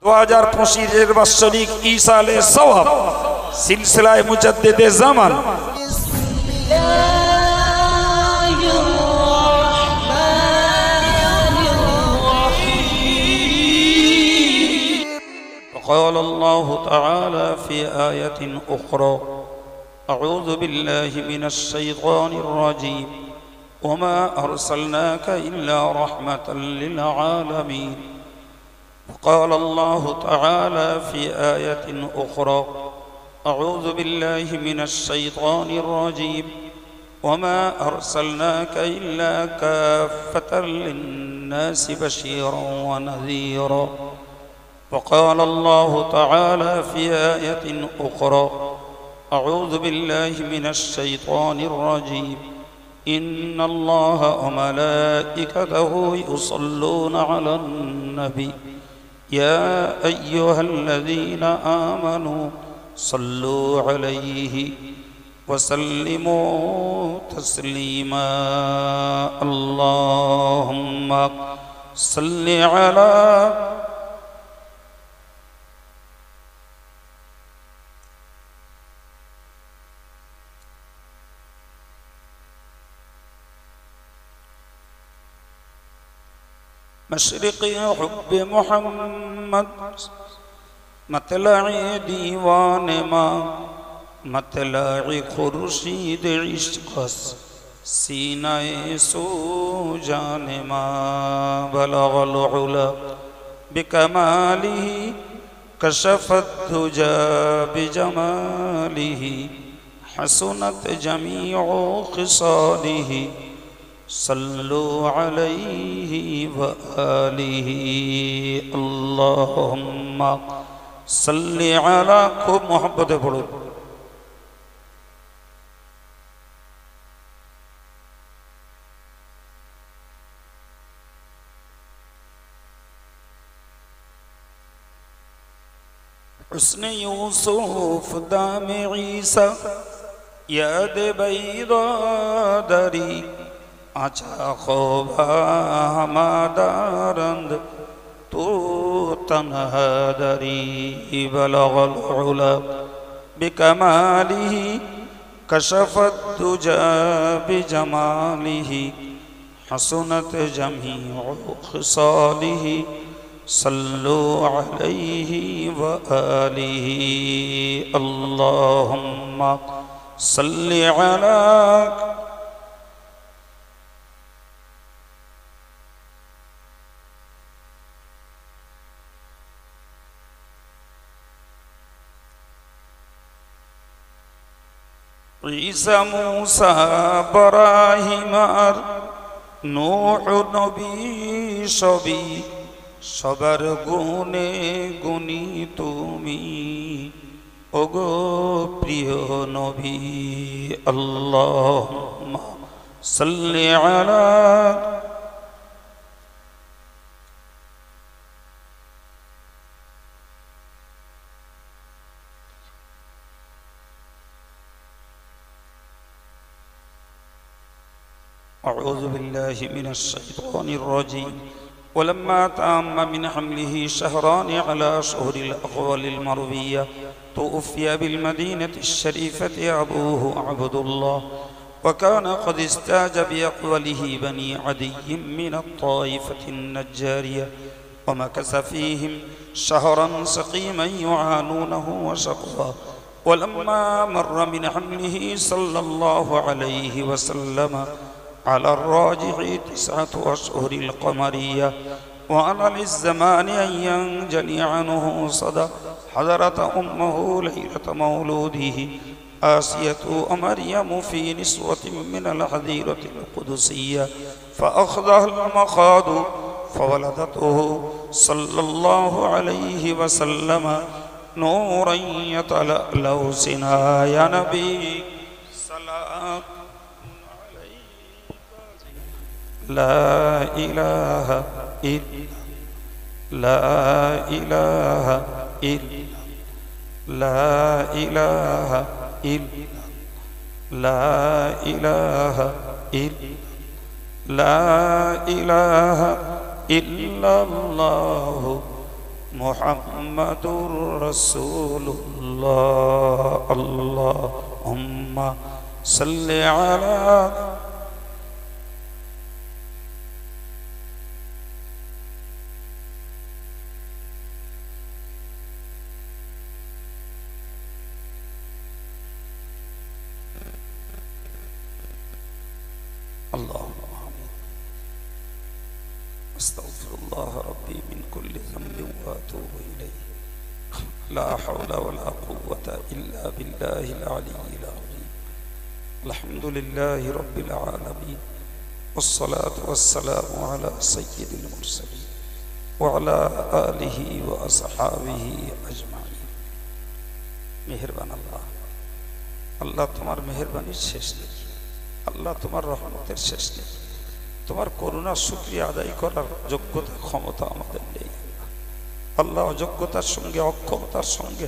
2025 বাৎসরিক ঈসালে সওয়াব সিলসিলায়ে মুজাদ্দিদে জামান। قال الله تعالى في آية أخرى أعوذ بالله من الشيطان الرجيم وما أرسلناك إلا رحمة للعالمين. قال الله تعالى في آية أخرى أعوذ بالله من الشيطان الرجيم وما أرسلناك إلا كافة للناس بشيرا ونذيرا. وقال الله تعالى في آية أخرى أعوذ بالله من الشيطان الرجيم إن الله وملائكته يصلون على النبي يا أيها الذين آمنوا صلوا عليه وسلموا تسليما. اللهم صل على مشرق حب محمد مطلع دیوان ما مطلع خورشید عشق سینہ سو جان ما بلغ العلا بکماله کشف الدجى بجماله حسنت جميع خصاله صلوا عليه وآله. اللهم صل على خوب محبت پڑھو حسن یوسف دام عیسیٰ یاد بیضا دری آچا خوبا ہمادارند تو تنہا دری بلغ العلا بکماله کشف الدجى بجماله حسنت جميع خصاله صلوا عليه وآله. اللهم صل على ঈসা মুসা ইব্রাহিম আর নূহ নবী সবই সবার গুণে গুণী তুমি ওগো প্রিয় নবী. আল্লাহুম্মা সাল্লি আলা أعوذ بالله من الشيطان الرجيم. ولما تام من حمله شهران على شهر الأقوال المروية توفي بالمدينة الشريفة أبوه عبد الله وكان قد استاج بأقوله بني عدي من الطائفة النجارية ومكث فيهم شهرا سقيما يعانونه وشقوا. ولما مر من حمله صلى الله عليه وسلم على الراجح 9 أشهر القمرية وعلى للزمان أن ينجلي عنه صدى حضرت أمه ليلة مولوده آسية ومريم في نسوة من الحظيرة القدسية فأخذها المخاض فولدته صلى الله عليه وسلم نورا يتلألأ سنايا نبي صلاة لا إله إلا لا إله إلا لا إله إلا لا إله إلا لا إله إلا الله মুহাম্মাদুর রাসূলুল্লাহ আল্লাহুম্মা সাল্লি আলা اللهم آمين أستغفر الله ربي من كل ذنب وأتوب إليه لا حول ولا قوة إلا بالله العلي العظيم الحمد لله رب العالمين والصلاة والسلام على سيد المرسلين وعلى آله وأصحابه أجمعين مهربان الله الله تمار مهرباني শেষ নেই আল্লাহ তোমার রহমতের শেষ নেই তোমার করুণার শুকরিয়া আদায় করার যোগ্যতা ক্ষমতা আমাদের নেই আল্লাহ অযোগ্যতার সঙ্গে অক্ষমতার সঙ্গে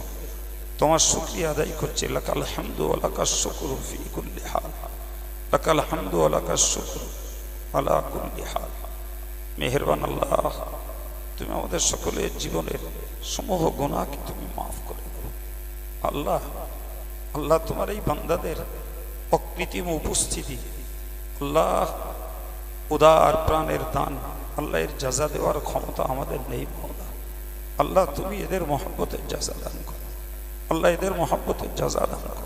তোমার শুকরিয়া আদায় করছি লাকাল হামদু ওয়া লাকাশ শুকরু ফি কুল্লি হাল লাকাল হামদু ওয়া লাকাশ শুকরু আলা কুল্লি হাল মেহেরবান আল্লাহ তুমি আমাদের সকলের জীবনের সমূহ গুনাহকে তুমি মাফ করে দাও আল্লাহ আল্লাহ তোমার এই বান্দাদের অকৃত্রিম উপস্থিতি আল্লাহ উদার প্রাণের দান আল্লাহ এর জাযা দেওয়ার ক্ষমতা আমাদের নেই মাওলা আল্লাহ তুমি এদের মহব্বতের জাযা দান করো আল্লাহ এদের মহব্বতের জাযা দান করো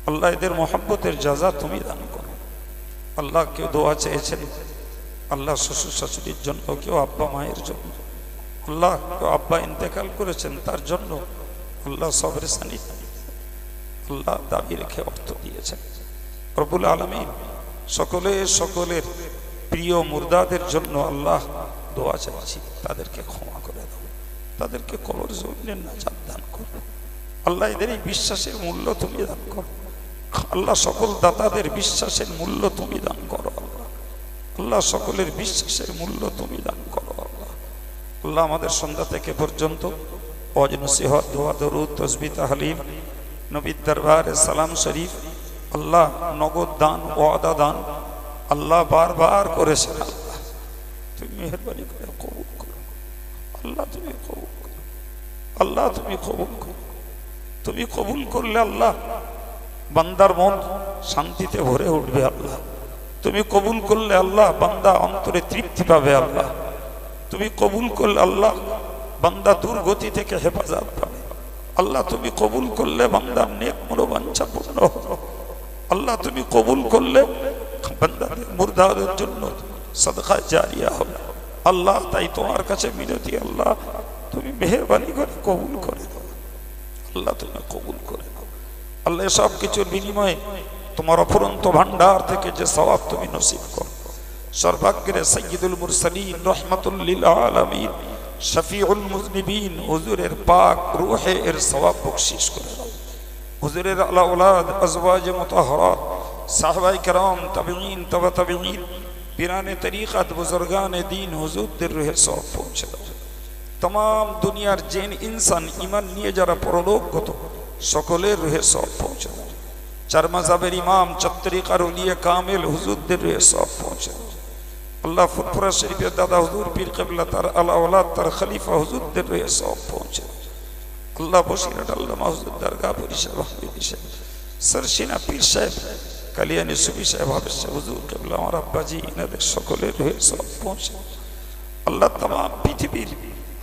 আল্লাহ এদের মহব্বতের জাযা তুমি দান করো আল্লাহ কেউ দোয়া চেয়েছেন আল্লাহ শ্বশুর শাশুড়ির জন্য কেউ আব্বা মায়ের জন্য আল্লাহ কেউ আব্বা ইন্তেকাল করেছেন তার জন্য আল্লাহ সবরে সানি আল্লাহ দাবি রেখে অর্থ দিয়েছেন রব্বুল আলামিন সকলের প্রিয় মুর্দাদের জন্য আল্লাহ দোয়া চাইছি তাদেরকে ক্ষমা করে দাও তাদেরকে কবর জমিনের নাজাত দান করো আল্লাহ এদের এই বিশ্বাসের মূল্য তুমি দান করো আল্লাহ সকল দাতাদের বিশ্বাসের মূল্য তুমি দান করো আল্লাহ আল্লাহ সকলের বিশ্বাসের মূল্য তুমি দান করো আল্লাহ আল্লাহ আমাদের সন্ধ্যা থেকে পর্যন্ত ওয়াজ নসিহত দোয়া দরুদ তাসবিহ তাহলিল নবীর দরবারে সালাম শরীফ আল্লাহ নগদ দান ওয়াদা দান আল্লাহ বারবার করেছেন আল্লাহ তুমি মেহেরবানি করে কবুল করো আল্লাহ তুমি কবুল করো আল্লাহ তুমি কবুল করো তুমি কবুল করলে আল্লাহ বান্দার মন শান্তিতে ভরে উঠবে আল্লাহ তুমি কবুল করলে আল্লাহ বান্দা অন্তরে তৃপ্তি পাবে আল্লাহ তুমি কবুল করলে আল্লাহ বান্দা দুর্গতি থেকে হেফাজত পাবে আল্লাহ তুমি কবুল করলে বান্দার নেক মনোবাঞ্ছা পূর্ণ হবে আল্লাহ তুমি কবুল করলে বান্দাদের মুর্দাদের জন্য সাদকা জারিয়া হবে আল্লাহ তাই তোমার কাছে মিনতি আল্লাহ তুমি মেহেরবানি করে কবুল করে দাও আল্লাহ তুমি কবুল করে দাও আল্লাহ সব কিছুর বিনিময়ে তোমার অফুরন্ত ভান্ডার থেকে যে সওয়াব তুমি নসিব করো সর্বাগ্রে সাইয়্যিদুল মুরসালিন রাহমাতুল লিল আলামিন শফিউল মুজনিবিন হুজুরের পাক রূহে এর সওয়াব বখশিশ করে দাও হুজুরের আলা আওলাদ আজওয়াজ মুতাহহারাত সাহাবায়ে কেরাম তাবিঈন তবা তাবিঈন পীরানে তরিকত বুজুর্গানে দ্বীন হুজুরদের রূহে সওয়াব পৌঁছে দাও तमाम दुनियार जेन इंसान ईमान निये जारा परलोकगत सकलेर रूहे सওয়াব पहुँचे दाओ चार मज़हबेर इमाम चत्तरिकार उलिया कामिल हुजूरदेर रूहे सওয়াব पहुँचे दाओ अल्लाह फुरफुरा शरीफेर दादा हुजूर पीर किबला तार आला औलाद तार खलीफा हुजूरदेर रूहे सওয়াব पहुँचे दाओ अल्लाह बशीरत अल्लामा हुजूर दरगाह पुरी साहेब अहमदी साहेब सरशिना पीर साहेब कालियानी सुफी साहेब हाफिज साहेब हुजूर किबला आमार अब्बाजी इनादेर सकलेर रूहे सওয়াব पहुँचे अल्लाह तमाम पृथिवीर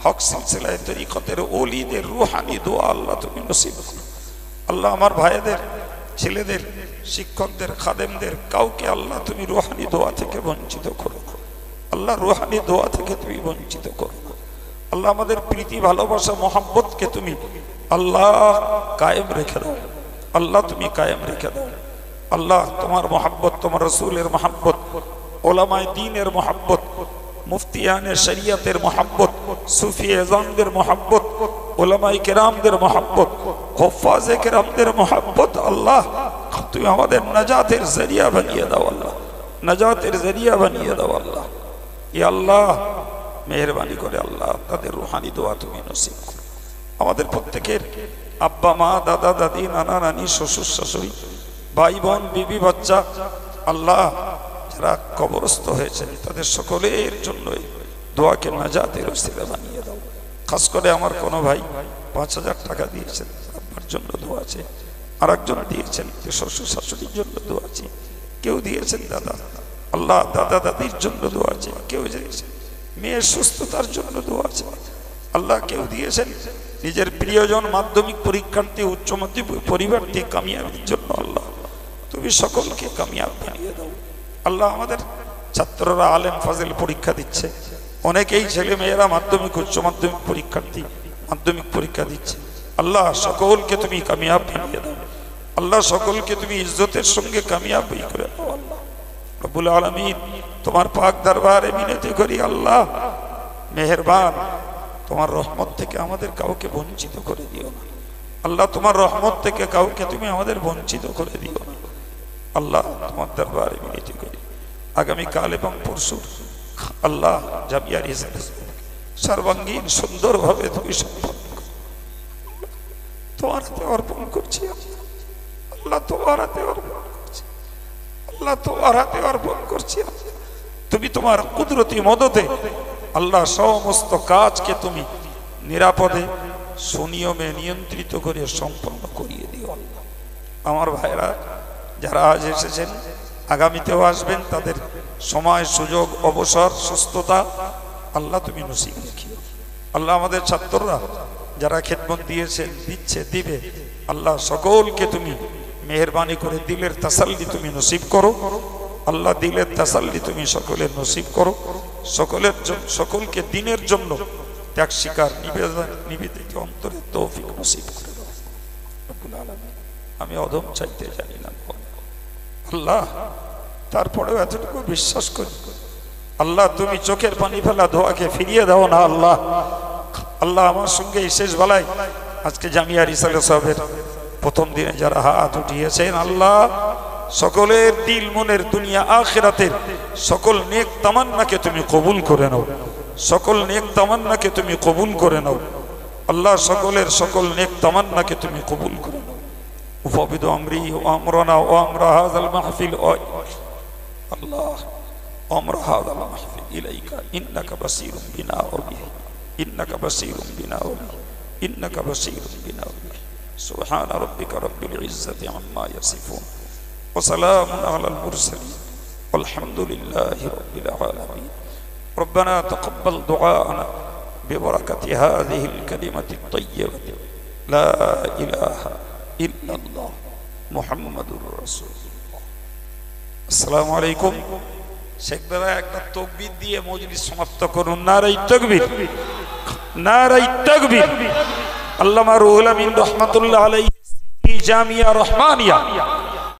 हक सिलसिला तरीक़तेर ओलीदेर रूहानी दुआ अल्लाह तुमी नसीब करो अल्लाह आमार भाईदेर छेलेदेर शिक्षकदेर खादेमदेर काउके अल्लाह तुमी रूहानी दुआ थेके वंचित करो अल्लाह रूहानी दुआ थेके तुमी वंचित करो अल्लाह आमादेर प्रीति भालोबासा मोहब्बतके तुमी अल्लाह कायम रेखे दाओ अल्लाह तुमी कायम रेखे दाओ अल्लाह तोमार मोहब्बत तोमार रसूलेर मोहब्बत उलामाए दीनेर मोहब्बत मुफ्तियाने शरीयतेर मोहब्बत सूफी एजामदेर मोहब्बत उलमाए किरामदेर मोहब्बत हुफ्फाज़े किरामदेर मोहब्बत अल्लाह तुम हमारे नजातेर जरिया बनिए दाओ अल्लाह नजातेर जरिया बनिए दाओ अल्लाह या अल्लाह मेहरबानी करे अल्लाह तादेर रूहानी दुआ तुमी नसीब करो हमारे प्रत्येकेर अब्बा मा दादा दादी नाना नानी शशुर शाशुड़ी भाई बोन बीबी बच्चा अल्लाह যারা কবরস্থ হয়েছেন তাদের সকলের জন্য দোয়াকে নাজাতের ওসিলা বানিয়ে দাও খাস করে আমার কোনো ভাই 5,000 টাকা দিয়েছেন, আপনার জন্য দোয়া আছে। আর একজন দিয়েছেন শ্বশুর শাশুড়ির জন্য দোয়া আছে। কেউ দিয়েছেন দাদা, আল্লাহ দাদা দাদির জন্য দোয়া আছে। কেউ দিয়েছেন মেয়ের সুস্থতার জন্য দোয়া আছে আল্লাহ। কেউ দিয়েছেন নিজের প্রিয়জন মাধ্যমিক পরীক্ষার্থী, উচ্চ মাধ্যমিক পরিবারটি কামিয়াবির জন্য। আল্লাহ তুমি সকলকে কামিয়াব বানিয়ে দাও আল্লাহ। আমাদের ছাত্ররা আলেম ফাজিল পরীক্ষা দিচ্ছে, অনেকেই ছেলে মেয়েরা মাধ্যমিক উচ্চ মাধ্যমিক পরীক্ষার্থী মাধ্যমিক পরীক্ষা দিচ্ছে। আল্লাহ সকলকে তুমি কামিয়াব বানিয়ে দাও আল্লাহ। সকলকে তুমি ইজ্জতের সঙ্গে কামিয়াব করে দাও আল্লাহ রব্বুল আলামিন। তোমার পাক দরবারে মিনতি করি আল্লাহ, মেহেরবান তোমার রহমত থেকে আমাদের কাউকে বঞ্চিত করে দিও না আল্লাহ। তোমার রহমত থেকে কাউকে তুমি আমাদের বঞ্চিত করে দিও না আল্লাহ। তোমার দরবারে মিনতি করি আগামীকাল এবং পরশু আল্লাহ জামিয়া রিসালাত সর্বাঙ্গীন সুন্দরভাবে তুমি সম্পন্ন করো। তোমার হাতে অর্পণ করছি আল্লাহ, তোমার হাতে অর্পণ করছি আল্লাহ, তোমার হাতে অর্পণ করছি। তুমি তোমার কুদরতি মদতে আল্লাহ সমস্ত কাজকে তুমি নিরাপদে সুনিয়মে নিয়ন্ত্রিত করে সম্পন্ন করিয়ে দিও আল্লাহ। আমার ভাইরা যারা আজ এসেছেন আগামীতেও আসবেন, তাদের সময় সুযোগ অবসর সুস্থতা আল্লাহ তুমি নসিব রাখিও আল্লাহ। আমাদের ছাত্ররা যারা খেদমত দিয়েছেন, দিচ্ছে, দিবে আল্লাহ, সকলকে তুমি মেহেরবানি করে দিলের তাসাল্লি তুমি নসিব করো আল্লাহ। দিলের তাসাল্লি তুমি সকলের নসিব করো। সকলকে দিনের জন্য ত্যাগ স্বীকার নিবেদিত অন্তরে তৌফিক নসিব করে দাও রব্বুল আলামিন। আমি অধম চাইতে জানি না আল্লাহ, তারপরেও এতটুকু বিশ্বাস করি আল্লাহ তুমি চোখের পানি ফেলা দোয়াকে ফিরিয়ে দাও না আল্লাহ। আল্লাহ আমার সঙ্গে এই শেষ বেলায় আজকে জামিয়া রিসালাত সাহেবের প্রথম দিনে যারা হাত উঠিয়েছেন আল্লাহ, সকলের দিল মনের দুনিয়া আখিরাতের সকল নেক তামান্নাকে তুমি কবুল করে নাও। সকল নেক তামান্নাকে তুমি কবুল করে নাও আল্লাহ। সকলের সকল নেক তামান্নাকে তুমি কবুল করে নাও। উফাবিদু আমরি ওয়া আমরানা ওয়া আমরা হাযাল মাহফিল আল্লাহ, আমরা হাযাল মাহফিল ইলাইকা ইন্নাকা বাসীরুম বিনা ওয়া বিহি ইন্নাকা বাসীরুম বিনা ওয়া বিহি ইন্নাকা বাসীরুম বিনা ওয়া বিহি। সুবহান রাব্বিকা রাব্বিল ইজ্জাতি আম্মা ইয়াসিফুন ওয়া সালামুন আলাল মুরসালিন ওয়ালহামদুলিল্লাহি রাব্বিল আলামিন। ربنا تقبل دعاءنا ببركة هذه الكلمة الطيبة لا إله إلا الله محمد رسول الله। السلام عليكم। শেখ দাদা একটা তাকবীর দিয়ে মজলিস সমাপ্ত করুন। নারায়ে তাকবীর, নারায়ে তাকবীর। আল্লামা রুহুল আমিন রহমাতুল্লাহ আলাইহি জামিয়া রহমানিয়া